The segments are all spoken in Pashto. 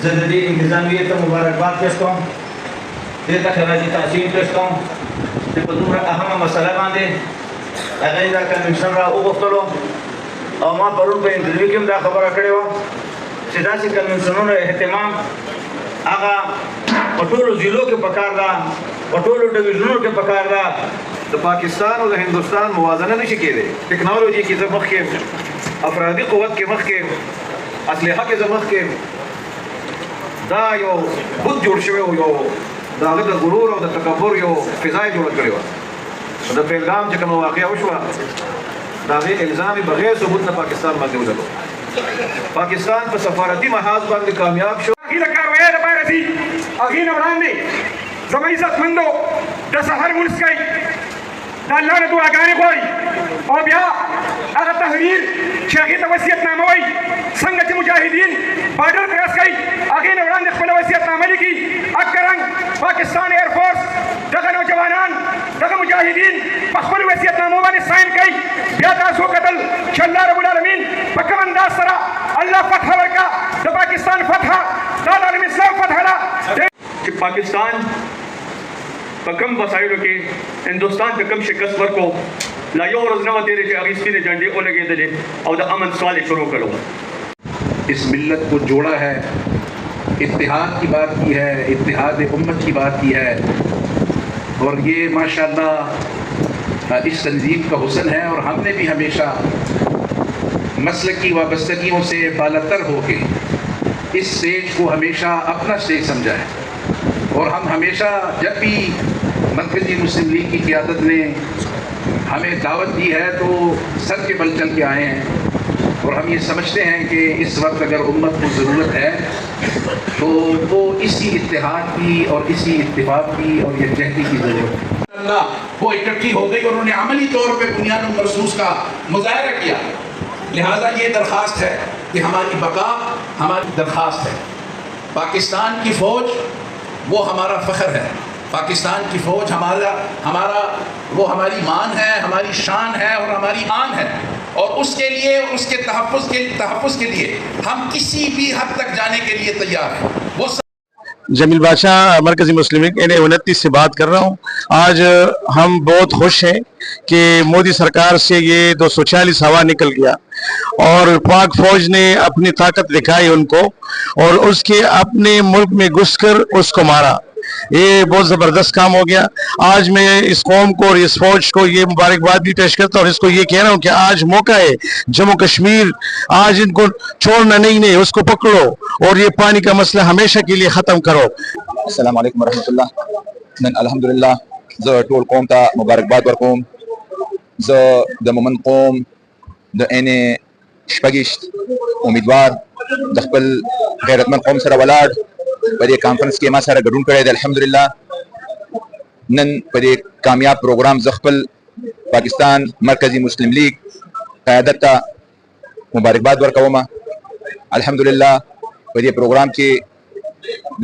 زندگی انتظامیہ تو مبارکباد پیش کروں دیتا خراجی تحسین پیش کروں کہ بدون اہم مسئلہ باندھے اگر دا کنوینشن را وغوښتلو او ما پرون په انټرویو کې هم دا خبره کړې وه چې داسې کنوینشنونو اهتمام هغه په ټولو ضلعو کې پکار ده په ټولو ډویژنونو کې پکار ده. د پاکستان او د هندوستان موازنه نشي کېدی. ټکنالوژي کې زه مخکې، افرادي قوت کې مخکې، اسلحه کې زه مخکې. دا یو بت جوړ شوی و، یو د هغه د غرور او د تکبر یو فضا یې جوړه کړې وه. د پهلګام چې کومه واقعه وشوه د هغې الزام یې بغیر ثبوت نه پاکستان باندې ولګو. پاکستان په سفارتي محاذ باندې کامیاب شو. هغې د کاروایۍ دپاره ځي، هغې نه وړاندې زما عزتمندو د سحر مونځ کوي، د الله نه دعاګانې غواړي او بیا هغه تحریر چې هغې ته وصیتنامه وایي څنګه چې مجاهدین بارډر کراس کوي هغې نه وړاندې خپله وصیتنامه لیکي. اکرنګ پاکستان ایرفورس دغه نوجوانان دغه مجاهدین په خپلو وصیتنامو باندې ساین کوي. بیا تاسو وکتل چې الله رب العالمین په کوم انداز سره الله فتح ورکړه. د پاکستان فتح دا د عالم اسلام فتح ده کہ پاکستان په کم وسایلو کې هندوستان ته کم شکست ورکو. لا یو ورځ نه وه تېرې چې هغې سپینې جنډې ولګېدلې او د امن سوال یې شروع کړو. اس ملت کو جوڑا ہے، اتحاد کی بات کی ہے، اتحاد امت کی بات کی ہے، اور یہ ماشاءاللہ اس تنظیم کا حسن ہے. اور ہم نے بھی ہمیشہ مسلکی وابستگیوں سے بالاتر ہو کے اس سٹیج کو ہمیشہ اپنا سٹیج سمجھا ہے. اور ہم ہمیشہ جب بھی مرکزی مسلم لیگ کی قیادت نے ہمیں دعوت دی ہے تو سر کے بل چل کے آئے ہیں. اور ہم یہ سمجھتے ہیں کہ اس وقت اگر امت کو ضرورت ہے تو وہ اسی اتحاد کی اور اسی اتفاق کی اور یکجہتی کی ضرورت ہے. اللہ وہ اکٹھی ہو گئی اور انہوں نے عملی طور پہ بنیاد مرصوص کا مظاہرہ کیا. لہٰذا یہ درخواست ہے کہ ہماری بقا ہماری درخواست ہے. پاکستان کی فوج وہ ہمارا فخر ہے. پاکستان کی فوج ہمارا وہ ہماری مان ہے، ہماری شان ہے اور ہماری آن ہے. اور اس کے لیے اور اس کے تحفظ کے لیے ہم کسی بھی حد تک جانے کے لیے تیار ہیں. وہ جمیل بادشاہ مرکزی مسلم لیگ N29 سے بات کر رہا ہوں. آج ہم بہت خوش ہیں کہ مودی سرکار سے یہ 240 ہوا نکل گیا اور پاک فوج نے اپنی طاقت دکھائی ان کو اور اس کے اپنے ملک میں گھس کر اس کو مارا. یہ بہت زبردست کام ہو گیا. آج میں اس قوم کو اور اس فوج کو یہ مبارکباد بھی پیش کرتا ہوں اور اس کو یہ کہہ رہا ہوں کہ آج موقع ہے. جموں کشمیر آج ان کو چھوڑنا نہیں، اس کو پکڑو اور یہ پانی کا مسئلہ ہمیشہ کے لیے ختم کرو. السلام علیکم ورحمۃ اللہ. نن الحمدلله زه ټول قوم ته مبارکباد ورکوم. زه د مومن قوم د N26 امیدوار د خپل غیرتمند قوم سره ولاړ په دې کانفرنس کې ما سره ګډون کړی دی. الحمدلله نن په دې کامیاب پروګرام زه خپل پاکستان مرکزی مسلم لیگ قیادت ته مبارکباد ورکوم. الحمدلله په دې پروګرام کې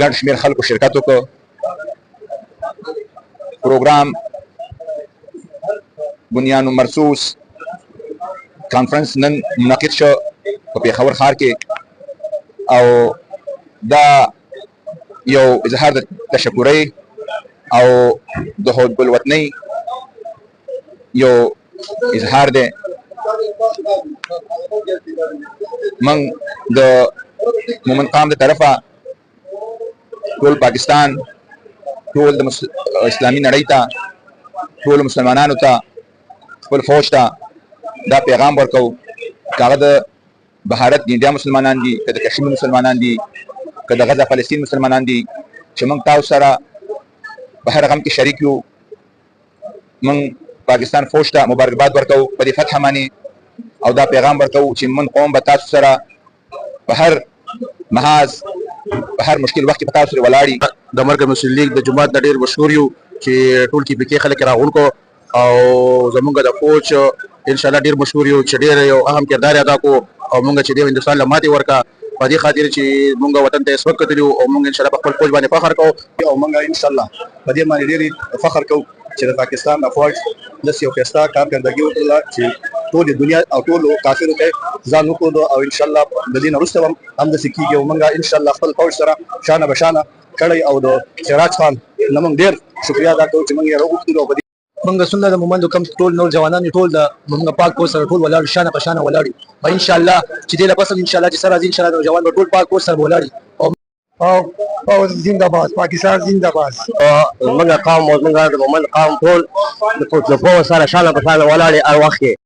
ګڼ شمېر خلکو شرکت وکړ. پروګرام بنیاد مرصوص کانفرنس نن منعقد شو په پېښور ښار کې او دا یو اظهار د تشکرۍ او د حب الوطنۍ یو اظهار دی. من د مومن قام د طرفه ټول پاکستان، ټول د اسلامي نړۍ ته، ټول مسلمانانو ته، خپل فوج ته دا پیغام ورکو که هغه د بهارت د انډیا مسلمانان دي، که د کشمیر مسلمانان دي، که د غزه فلسطین مسلمانان دي، چې موږ تاسو سره په هر غم کې شریک یو. موږ پاکستان فوج ته مبارکباد ورکو په دې فتح باندې او دا پیغام ورکو چې من قوم به تاسو سره په هر محاذ په هر مشکل وخت کې په تاسو سره ولاړي. د مرکزي مسلم لیگ د جماعت نه ډېر مشهور یو چې ټول کې پکې خلک راغونکو او زمونږ د فوج ان شاء الله ډېر مشهور یو چې ډېر یو اهم کردار ادا کو او موږ چې د هندوستان له ماتې ورکا په دې خاطر چې موږ وطن ته اس وخت کتلو او موږ ان شاء الله په خپل فوج باندې فخر کوو او موږ ان شاء الله په دې باندې ډېر فخر کوو چې د پاکستان د فوج داسې یو ښایسته کارکردګي وکړله چې ټول دنیا او ټول کافرو ته ځان وکړو او ان شاء الله د دې نه وروسته هم داسې کېږي او موږ ان شاء الله خپل فوج سره شانه بشانه کړی او د سراج خان نه موږ ډېر شکریا ادا کوو چې موږ یې راوغوښتلو او په دې موږ سنت د مومندو کم ټول نور جوانان ټول د موږ پاک پوسټ سره ټول ولاړ شانه په شانه ولاړ او ان شاء الله چې دې لپاره ان شاء الله چې سره ان شاء الله جوان ټول پاک پوسټ سره ولاړ او زنده‌باد پاکستان زنده‌باد موږ قوم او موږ د مومند قوم ټول د پوسټ سره شانه په شانه ولاړ او وخت